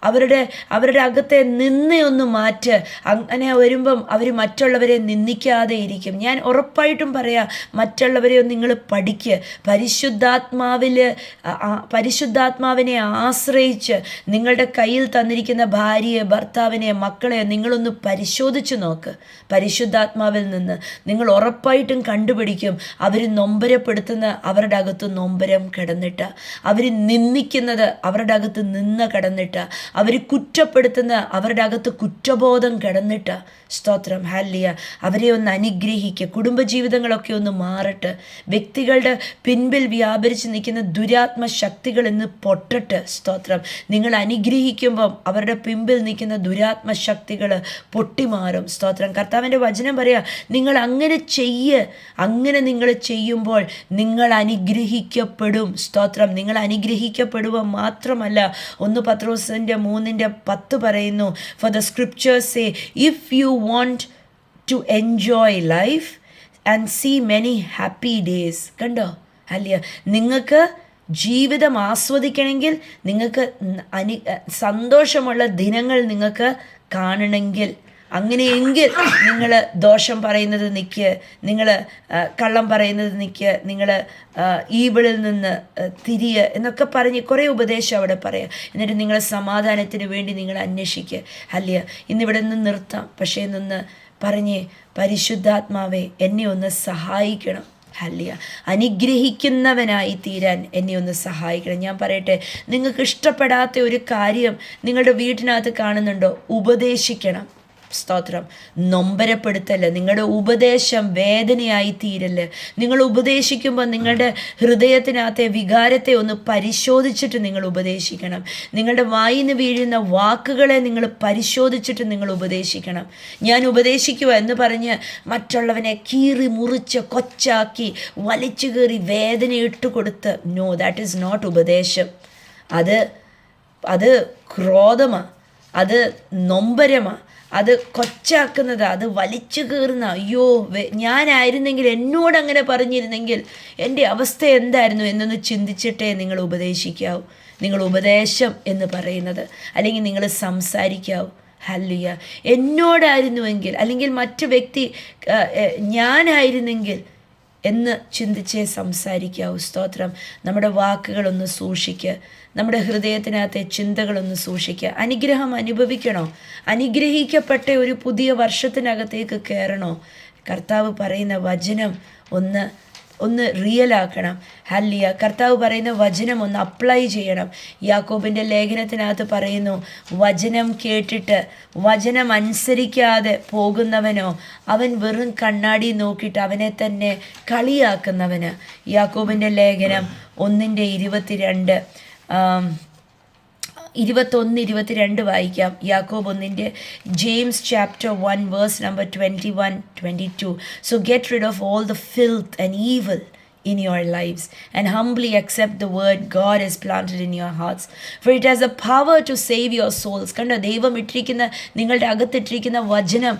അവരുടെ അകത്തെ നിന്നയൊന്ന് മാറ്റ്. അങ്ങനെ വരുമ്പം അവർ മറ്റുള്ളവരെ നിന്ദിക്കാതെ ഇരിക്കും. ഞാൻ ഉറപ്പായിട്ടും പറയാം, മറ്റുള്ളവരെ നിങ്ങൾ പഠിക്കുക. പരിശുദ്ധാത്മാവിനെ ആശ്രയിച്ച് നിങ്ങളുടെ കയ്യിൽ തന്നിരിക്കുന്ന ഭാര്യയെ, ഭർത്താവിനെ, മക്കളെ നിങ്ങളൊന്ന് പരിശോധിച്ച് നോക്ക്. പരിശുദ്ധാത്മാവിൽ നിന്ന് നിങ്ങൾ ഉറപ്പായിട്ടും കണ്ടുപിടിക്കും അവർ നൊമ്പരപ്പെടുത്തുന്ന അവരുടെ അകത്ത് നൊമ്പരം കിടന്നിട്ട, അവർ നിന്ദിക്കുന്നത് അവരുടെ അകത്ത് നിന്ന് കിടന്നിട്ട, അവർ കുറ്റപ്പെടുത്തുന്ന അവരുടെ അകത്ത് കുറ്റബോധം കിടന്നിട്ട. സ്തോത്രം, ഹല്ലേലൂയ. അവരെ ഒന്ന് അനുഗ്രഹിക്കുക. കുടുംബജീവിതങ്ങളൊക്കെ ഒന്ന് മാറട്ടെ. വ്യക്തികളുടെ പിൻപിൽ വ്യാപരിച്ച് നിൽക്കുന്ന ദുരാത്മ ശക്തികൾ ഇന്ന് പൊട്ടട്ടെ. സ്തോത്രം. നിങ്ങൾ അനുഗ്രഹിക്കുമ്പം അവരുടെ പിൻപിൽ നിൽക്കുന്ന ദുരാത്മ ശക്തികൾ പൊട്ടിമാറും. സ്തോത്രം. കർത്താവിൻ്റെ വചനം പറയാ, നിങ്ങൾ അങ്ങനെ നിങ്ങൾ ചെയ്യുമ്പോൾ നിങ്ങൾ അനുഗ്രഹിക്കപ്പെടും. സ്തോത്രം. നിങ്ങൾ അനുഗ്രഹിക്കപ്പെടുക മാത്രമല്ല, 1 പത്രോസിൻ്റെ 3:10 പറയുന്നു, for the scriptures say, if you want to enjoy life and see many happy days. കണ്ടോ? അല്ലയോ? നിങ്ങൾക്ക് ജീവിതം ആസ്വദിക്കണമെങ്കിൽ, നിങ്ങൾക്ക് സന്തോഷമുള്ള ദിനങ്ങൾ നിങ്ങൾക്ക് കാണണമെങ്കിൽ, അങ്ങനെയെങ്കിൽ നിങ്ങൾ ദോഷം പറയുന്നത് നിൽക്കുക, നിങ്ങൾ കള്ളം പറയുന്നത് നിൽക്കുക, നിങ്ങൾ ഈവിളിൽ നിന്ന് തിരിയുക എന്നൊക്കെ പറഞ്ഞ് കുറേ ഉപദേശം അവിടെ പറയുക. എന്നിട്ട് നിങ്ങൾ സമാധാനത്തിന് വേണ്ടി നിങ്ങൾ അന്വേഷിക്കുക. അല്ലയോ? ഇന്നിവിടെ നിന്ന് നിർത്താം. പക്ഷേ ഇന്നൊന്ന് പറഞ്ഞ്, പരിശുദ്ധാത്മാവേ എന്നെ ഒന്ന് സഹായിക്കണം. ഹല്ലേലൂയ. അനുഗ്രഹിക്കുന്നവനായി തീരാൻ എന്നെ ഒന്ന് സഹായിക്കണം. ഞാൻ പറയട്ടെ, നിങ്ങൾക്ക് ഇഷ്ടപ്പെടാത്ത ഒരു കാര്യം നിങ്ങളുടെ വീട്ടിനകത്ത് കാണുന്നുണ്ടോ? ഉപദേശിക്കണം. സ്തോത്രം. നൊമ്പരപ്പെടുത്തല്ല. നിങ്ങളുടെ ഉപദേശം വേദനയായി തീരല്ലേ. നിങ്ങൾ ഉപദേശിക്കുമ്പോൾ നിങ്ങളുടെ ഹൃദയത്തിനകത്തെ വികാരത്തെ ഒന്ന് പരിശോധിച്ചിട്ട് നിങ്ങൾ ഉപദേശിക്കണം. നിങ്ങളുടെ വായിന്ന് വീഴുന്ന വാക്കുകളെ നിങ്ങൾ പരിശോധിച്ചിട്ട് നിങ്ങൾ ഉപദേശിക്കണം. ഞാൻ ഉപദേശിക്കുക എന്ന് പറഞ്ഞ് മറ്റുള്ളവനെ കീറി മുറിച്ച് കൊച്ചാക്കി വലിച്ചു കീറി വേദന ഇട്ട് കൊടുത്ത്, നോ, ദാറ്റ് ഈസ് നോട്ട് ഉപദേശം. അത് ക്രോധമാണ്, അത് നൊമ്പരമാണ്, അത് കൊച്ചാക്കുന്നത്, അത് വലിച്ചു കീറുന്ന. അയ്യോ, ഞാനായിരുന്നെങ്കിൽ, എന്നോടങ്ങനെ പറഞ്ഞിരുന്നെങ്കിൽ എൻ്റെ അവസ്ഥ എന്തായിരുന്നു എന്നൊന്ന് ചിന്തിച്ചിട്ടേ നിങ്ങൾ ഉപദേശിക്കാവൂ. നിങ്ങൾ ഉപദേശം എന്ന് പറയുന്നത്, അല്ലെങ്കിൽ നിങ്ങൾ സംസാരിക്കാവൂ. ഹല്ലേലൂയ. എന്നോടായിരുന്നുവെങ്കിൽ, അല്ലെങ്കിൽ മറ്റു വ്യക്തി ഞാനായിരുന്നെങ്കിൽ എന്ന് ചിന്തിച്ചേ സംസാരിക്കാവൂ. സ്തോത്രം. നമ്മുടെ വാക്കുകളൊന്ന് സൂക്ഷിക്കുക. നമ്മുടെ ഹൃദയത്തിനകത്തെ ചിന്തകളൊന്ന് സൂക്ഷിക്കുക. അനുഗ്രഹം അനുഭവിക്കണോ? അനുഗ്രഹിക്കപ്പെട്ട ഒരു പുതിയ വർഷത്തിനകത്തേക്ക് കയറണോ? കർത്താവ് പറയുന്ന വചനം ഒന്ന് റിയലാക്കണം. ഹല്ലേലൂയ. കർത്താവ് പറയുന്ന വചനം ഒന്ന് അപ്ലൈ ചെയ്യണം. യാക്കോബിൻ്റെ ലേഖനത്തിനകത്ത് പറയുന്നു, വചനം കേട്ടിട്ട് വചനം അനുസരിക്കാതെ പോകുന്നവനോ അവൻ വെറും കണ്ണാടി നോക്കിയിട്ട് അവനെ തന്നെ കളിയാക്കുന്നവന്. യാക്കോബിൻ്റെ ലേഖനം 1:22 21-22 വായിക്കാം. യാക്കോബ് 1 James chapter 1 verse number 21-22. So get rid of all the filth and evil in your lives and humbly accept the word God has planted in your hearts, for it has the power to save your souls. കണ്ടോ? ദൈവം ഇട്ടിരിക്കുന്ന, നിങ്ങളുടെ അകത്തിട്ടിരിക്കുന്ന വചനം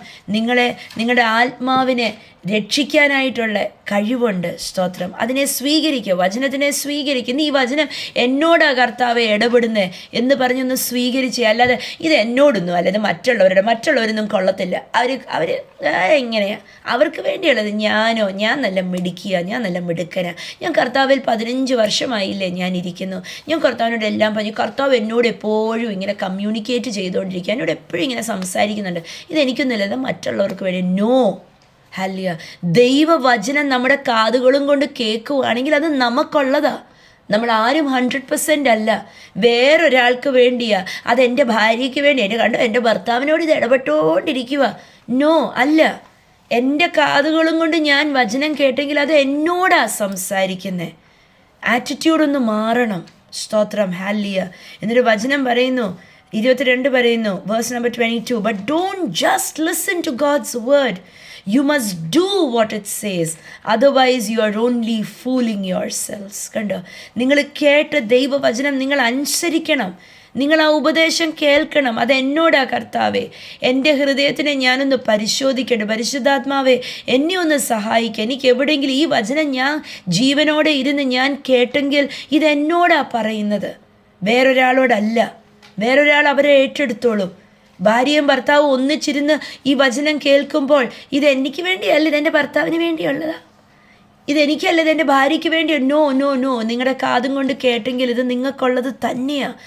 നിങ്ങളുടെ ആത്മാവിനെ രക്ഷിക്കാനായിട്ടുള്ള കഴിവുണ്ട്. സ്തോത്രം. അതിനെ സ്വീകരിക്കുക. വചനത്തിനെ സ്വീകരിക്കുക. നീ ഈ വചനം എന്നോടാ കർത്താവെ ഇടപെടുന്നേ എന്ന് പറഞ്ഞൊന്ന് സ്വീകരിച്ചേ. അല്ലാതെ ഇത് എന്നോടൊന്നും അല്ല, ഇത് മറ്റുള്ളവരൊന്നും കൊള്ളത്തില്ല, അവർ എങ്ങനെയാണ്, അവർക്ക് വേണ്ടിയുള്ളത്. ഞാൻ നല്ല മിടുക്കിയ, ഞാൻ നല്ല മിടുക്കനാ, ഞാൻ കർത്താവിൽ 15 വർഷമായില്ലേ ഞാൻ ഇരിക്കുന്നു, ഞാൻ കർത്താവിനോട് എല്ലാം പറഞ്ഞു, കർത്താവ് എന്നോട് എപ്പോഴും ഇങ്ങനെ കമ്മ്യൂണിക്കേറ്റ് ചെയ്തുകൊണ്ടിരിക്കുക, എന്നോട് എപ്പോഴും ഇങ്ങനെ സംസാരിക്കുന്നുണ്ട്, ഇതെനിക്കൊന്നുമില്ല, ഇത് മറ്റുള്ളവർക്ക് വേണ്ടി. നോ. ഹല്ലേലൂയ. ദൈവവചനം നമ്മുടെ കാതുകളും കൊണ്ട് കേൾക്കുകയാണെങ്കിൽ അത് നമുക്കുള്ളതാ. നമ്മൾ ആരും 100% അല്ല, വേറൊരാൾക്ക് വേണ്ടിയാ. അതെൻ്റെ ഭാര്യയ്ക്ക് വേണ്ടി, എൻ്റെ ഭർത്താവിനോട് ഇത് ഇടപെട്ടുകൊണ്ടിരിക്കുക. നോ, അല്ല. എൻ്റെ കാതുകളും കൊണ്ട് ഞാൻ വചനം കേട്ടെങ്കിൽ അത് എന്നോടാ സംസാരിക്കുന്നത്. ആറ്റിറ്റ്യൂഡൊന്ന് മാറണം. സ്തോത്രം. ഹല്ലേലൂയ. എന്നൊരു വചനം പറയുന്നു, 22 പറയുന്നു, verse number 22, but don't just listen to God's word, you must do what it says, otherwise you are only fooling yourselves. കണ്ടോ, നിങ്ങൾ കേട്ട ദൈവവചനം നിങ്ങൾ അനുസരിക്കണം, നിങ്ങൾ ആ ഉപദേശം കേൾക്കണം. അത് എന്നോടാ കർത്താവേ, എൻ്റെ ഹൃദയത്തിനെ ഞാനൊന്ന് പരിശോധിക്കട്ടെ, പരിശുദ്ധാത്മാവേ എന്നെ ഒന്ന് സഹായിക്കുക. എനിക്ക് എവിടെയെങ്കിലും ഈ വചനം ഞാൻ ജീവനോടെ ഇരുന്ന് ഞാൻ കേട്ടെങ്കിൽ ഇതെന്നോടാ പറയുന്നത്, വേറൊരാളോടല്ല. വേറൊരാൾ അവരെ ഏറ്റെടുത്തോളും. ഭാര്യയും ഭർത്താവും ഒന്നിച്ചിരുന്ന് ഈ വചനം കേൾക്കുമ്പോൾ ഇത് എനിക്ക് വേണ്ടിയല്ല, ഇതെൻ്റെ ഭർത്താവിന് വേണ്ടിയുള്ളതാ, ഇതെനിക്കല്ല, ഇതെൻ്റെ ഭാര്യയ്ക്ക് വേണ്ടി. നോ നോ നോ, നിങ്ങളുടെ കാതും കൊണ്ട് കേട്ടെങ്കിൽ ഇത് നിങ്ങൾക്കുള്ളത് തന്നെയാണ്.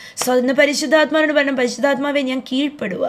ഇന്ന് പരിശുദ്ധാത്മാവിനോട് പറഞ്ഞു, പരിശുദ്ധാത്മാവെ ഞാൻ കീഴ്പ്പെടുക,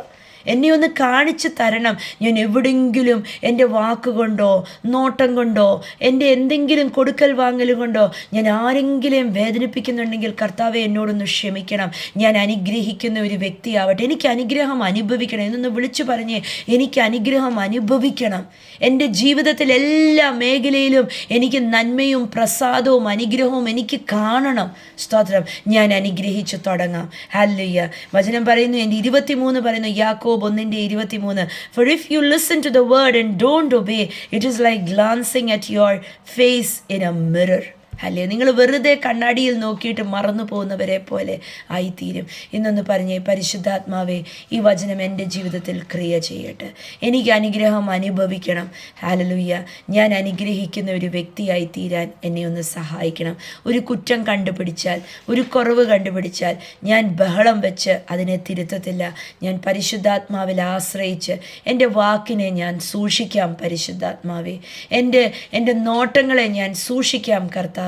എന്നെ ഒന്ന് കാണിച്ചു തരണം. ഞാൻ എവിടെയെങ്കിലും എൻ്റെ വാക്കുകൊണ്ടോ നോട്ടം കൊണ്ടോ എൻ്റെ എന്തെങ്കിലും കൊടുക്കൽ വാങ്ങലും കൊണ്ടോ ഞാൻ ആരെങ്കിലും വേദനിപ്പിക്കുന്നുണ്ടെങ്കിൽ കർത്താവെ എന്നോടൊന്ന് ക്ഷമിക്കണം. ഞാൻ അനുഗ്രഹിക്കുന്ന ഒരു വ്യക്തിയാവട്ടെ, എനിക്ക് അനുഗ്രഹം അനുഭവിക്കണം എന്നൊന്ന് വിളിച്ചു പറഞ്ഞേ. എനിക്ക് അനുഗ്രഹം അനുഭവിക്കണം. എൻ്റെ ജീവിതത്തിൽ എല്ലാ മേഖലയിലും എനിക്ക് നന്മയും പ്രസാദവും അനുഗ്രഹവും എനിക്ക് കാണണം. സ്തോത്രം. ഞാൻ അനുഗ്രഹിച്ചു തുടങ്ങാം. ഹല്ലേലൂയ. വചനം പറയുന്നു, എൻ്റെ 23 പറയുന്നു, യാക്കോബ് 1:23, for if you listen to the word and don't obey, it is like glancing at your face in a mirror. അല്ലേ, നിങ്ങൾ വെറുതെ കണ്ണാടിയിൽ നോക്കിയിട്ട് മറന്നു പോകുന്നവരെ പോലെ ആയിത്തീരും. ഇന്നൊന്ന് പറഞ്ഞേ, പരിശുദ്ധാത്മാവേ ഈ വചനം എൻ്റെ ജീവിതത്തിൽ ക്രിയ ചെയ്യട്ടെ, എനിക്ക് അനുഗ്രഹം അനുഭവിക്കണം. ഹല്ലേലൂയ. ഞാൻ അനുഗ്രഹിക്കുന്ന ഒരു വ്യക്തിയായി തീരാൻ എന്നെ ഒന്ന് സഹായിക്കണം. ഒരു കുറ്റം കണ്ടുപിടിച്ചാൽ, ഒരു കുറവ് കണ്ടുപിടിച്ചാൽ ഞാൻ ബഹളം വെച്ച് അതിനെ തിരുത്തത്തില്ല. ഞാൻ പരിശുദ്ധാത്മാവിൽ ആശ്രയിച്ച് എൻ്റെ വാക്കിനെ ഞാൻ സൂക്ഷിക്കാം. പരിശുദ്ധാത്മാവേ എൻ്റെ നോട്ടങ്ങളെ ഞാൻ സൂക്ഷിക്കാം. കർത്താവേ,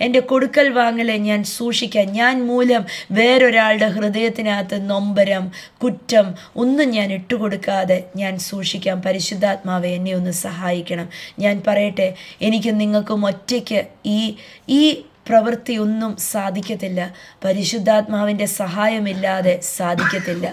എൻ്റെ കൊടുക്കൽ വാങ്ങലെ ഞാൻ സൂക്ഷിക്കാം. ഞാൻ മൂലം വേറൊരാളുടെ ഹൃദയത്തിനകത്ത് നൊമ്പരം, കുറ്റം ഒന്നും ഞാൻ ഇട്ടുകൊടുക്കാതെ ഞാൻ സൂക്ഷിക്കാം. പരിശുദ്ധാത്മാവെ എന്നെ ഒന്ന് സഹായിക്കണം. ഞാൻ പറയട്ടെ, എനിക്ക് നിങ്ങൾക്കും ഒറ്റയ്ക്ക് ഈ പ്രവൃത്തി ഒന്നും സാധിക്കത്തില്ല. പരിശുദ്ധാത്മാവിൻ്റെ സഹായമില്ലാതെ സാധിക്കത്തില്ല.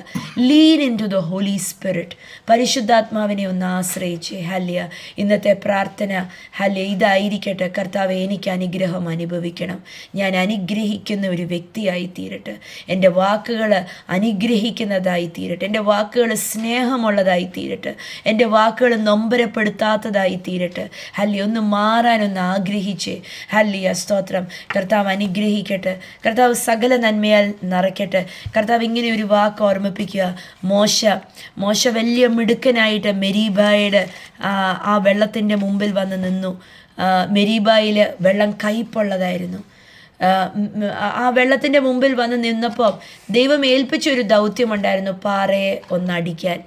Lean into the Holy Spirit. പരിശുദ്ധാത്മാവിനെ ഒന്ന് ആശ്രയിച്ച്. ഹല്യ. ഇന്നത്തെ പ്രാർത്ഥന ഹല്യ ഇതായിരിക്കട്ടെ. കർത്താവെ, എനിക്ക് അനുഗ്രഹം അനുഭവിക്കണം. ഞാൻ അനുഗ്രഹിക്കുന്ന ഒരു വ്യക്തിയായി തീരട്ടെ. എൻ്റെ വാക്കുകൾ അനുഗ്രഹിക്കുന്നതായി തീരട്ടെ. എൻ്റെ വാക്കുകൾ സ്നേഹമുള്ളതായി തീരട്ടെ. എൻ്റെ വാക്കുകൾ നൊമ്പരപ്പെടുത്താത്തതായി തീരട്ടെ. ഹല്യ. ഒന്ന് മാറാനൊന്ന് ആഗ്രഹിച്ചേ. ഹല്യ. സ്തോത്രം. കർത്താവ് അനുഗ്രഹിക്കട്ടെ. കർത്താവ് സകല നന്മയാൽ നിറയ്ക്കട്ടെ. കർത്താവ് ഇങ്ങനെ ഒരു വാക്ക് ഓർമ്മിപ്പിക്കുക. മോശ വലിയ മിടുക്കനായിട്ട് മെരീബായുടെ ആ വെള്ളത്തിൻ്റെ മുമ്പിൽ വന്ന് നിന്നു. മെരീബായിൽ വെള്ളം കയ്പുള്ളതായിരുന്നു. ആ വെള്ളത്തിൻ്റെ മുമ്പിൽ വന്ന് നിന്നപ്പോൾ ദൈവം ഏൽപ്പിച്ചൊരു ദൗത്യമുണ്ടായിരുന്നു, പാറയെ ഒന്ന് അടിക്കാൻ.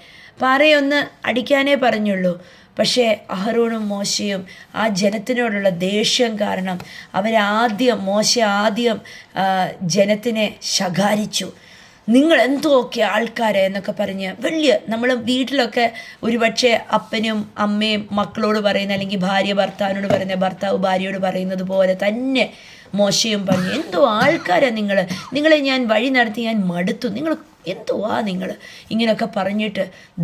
പാറയെ ഒന്ന് അടിക്കാനേ പറഞ്ഞുള്ളൂ. പക്ഷേ അഹരോനും മോശയും ആ ജനത്തിനോടുള്ള ദേഷ്യം കാരണം മോശ ആദ്യം ജനത്തിനെ ശകാരിച്ചു. നിങ്ങൾ എന്തൊക്കെ ആൾക്കാരെ എന്നൊക്കെ പറഞ്ഞ് നമ്മൾ വീട്ടിലൊക്കെ ഒരുപക്ഷെ അപ്പനും അമ്മയും മക്കളോട് പറയുന്ന, അല്ലെങ്കിൽ ഭാര്യ ഭർത്താവിനോട് പറയുന്ന, ഭർത്താവ് ഭാര്യയോട് പറയുന്നത് പോലെ തന്നെ മോശയും പറഞ്ഞു, എന്തോ ആൾക്കാരാണ് നിങ്ങളെ ഞാൻ വഴി നടത്തി ഞാൻ മടുത്തു, നിങ്ങൾ എന്തുവാ നിങ്ങൾ ഇങ്ങനെയൊക്കെ പറഞ്ഞിട്ട്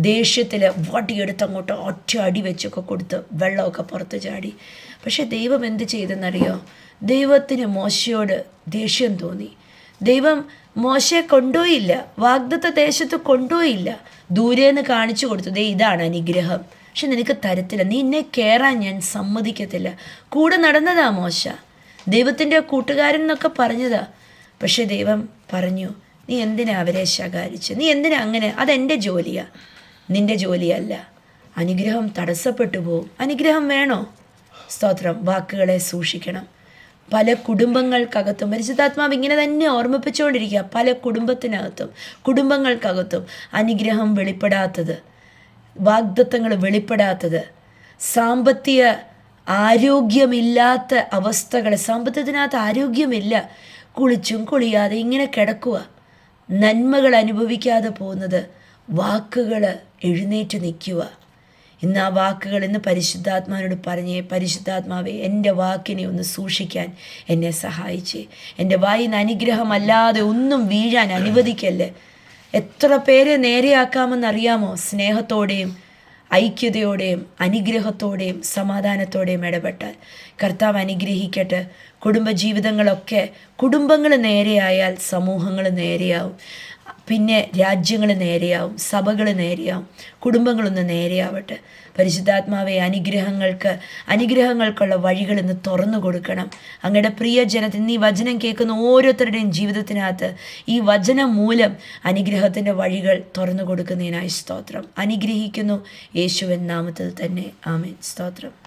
ദേഷ്യത്തിൽ വടിയെടുത്ത് അങ്ങോട്ട് ഒറ്റ അടി വെച്ചൊക്കെ കൊടുത്ത് വെള്ളമൊക്കെ പുറത്ത് ചാടി. പക്ഷേ ദൈവം എന്ത് ചെയ്തെന്നറിയോ? ദൈവത്തിന് മോശയോട് ദേഷ്യം തോന്നി. ദൈവം മോശയെ കൊണ്ടുപോയില്ല, വാഗ്ദത്ത ദേശത്ത് കൊണ്ടുപോയില്ല, ദൂരേന്ന് കാണിച്ചു കൊടുത്തു, ദേ ഇതാണ് അനുഗ്രഹം, പക്ഷെ നിനക്ക് തരത്തില്ല, നീ എന്നെ കയറാൻ ഞാൻ സമ്മതിക്കത്തില്ല. കൂടെ നടന്നതാ മോശ, ദൈവത്തിൻ്റെ കൂട്ടുകാരൻ എന്നൊക്കെ പറഞ്ഞതാ. പക്ഷെ ദൈവം പറഞ്ഞു, നീ എന്തിനാ അവരെ ശകാരിച്ച്, നീ എന്തിനാ അങ്ങനെ, അതെൻ്റെ ജോലിയാ, നിൻ്റെ ജോലിയല്ല. അനുഗ്രഹം തടസ്സപ്പെട്ടു പോവും. അനുഗ്രഹം വേണോ? സ്തോത്രം. വാക്കുകളെ സൂക്ഷിക്കണം. പല കുടുംബങ്ങൾക്കകത്തും പരിശുദ്ധാത്മാവ് ഇങ്ങനെ തന്നെ ഓർമ്മിപ്പിച്ചുകൊണ്ടിരിക്കുക. പല കുടുംബങ്ങൾക്കകത്തും അനുഗ്രഹം വെളിപ്പെടാത്തത്, വാഗ്ദത്തങ്ങൾ വെളിപ്പെടാത്തത്, സാമ്പത്തിക ആരോഗ്യമില്ലാത്ത അവസ്ഥകൾ, സാമ്പത്തികത്തിനകത്ത് ആരോഗ്യമില്ല, കുളിച്ചും കുളിയാതെ ഇങ്ങനെ കിടക്കുക, നന്മകൾ അനുഭവിക്കാതെ പോകുന്നത്, വാക്കുകൾ എഴുന്നേറ്റ് നിൽക്കുക. ഇന്ന് ആ വാക്കുകൾ ഇന്ന് പരിശുദ്ധാത്മാവിനോട് പറഞ്ഞേ, പരിശുദ്ധാത്മാവെ എൻ്റെ വാക്കിനെ ഒന്ന് സൂക്ഷിക്കാൻ എന്നെ സഹായിച്ചേ. എൻ്റെ വായിൽ നിന്ന് അനുഗ്രഹമല്ലാതെ ഒന്നും വീഴാൻ അനുവദിക്കല്ലേ. എത്ര പേരെ നേരെയാക്കാമെന്നറിയാമോ? സ്നേഹത്തോടെയും ഐക്യതയോടെയും അനുഗ്രഹത്തോടെയും സമാധാനത്തോടെയും ഇടപെട്ടാൽ. കർത്താവ് അനുഗ്രഹിക്കട്ടെ. കുടുംബജീവിതങ്ങളൊക്കെ കുടുംബങ്ങൾ നേരെയായാൽ സമൂഹങ്ങൾ നേരെയാവും, പിന്നെ രാജ്യങ്ങൾ നേരെയാവും, സഭകൾ നേരെയാവും, കുടുംബങ്ങളൊന്ന് നേരെയാവട്ടെ. പരിശുദ്ധാത്മാവെ, അനുഗ്രഹങ്ങൾക്കുള്ള വഴികൾ ഇന്ന് തുറന്നു കൊടുക്കണം. അങ്ങയുടെ പ്രിയജനത്തിന്, ഇന്ന് ഈ വചനം കേൾക്കുന്ന ഓരോരുത്തരുടെയും ജീവിതത്തിനകത്ത് ഈ വചനം മൂലം അനുഗ്രഹത്തിൻ്റെ വഴികൾ തുറന്നു കൊടുക്കുന്നതിനായി സ്തോത്രം. അനുഗ്രഹിക്കുന്നു യേശുവിൻ നാമത്തിൽ തന്നെ. ആമേൻ. സ്തോത്രം.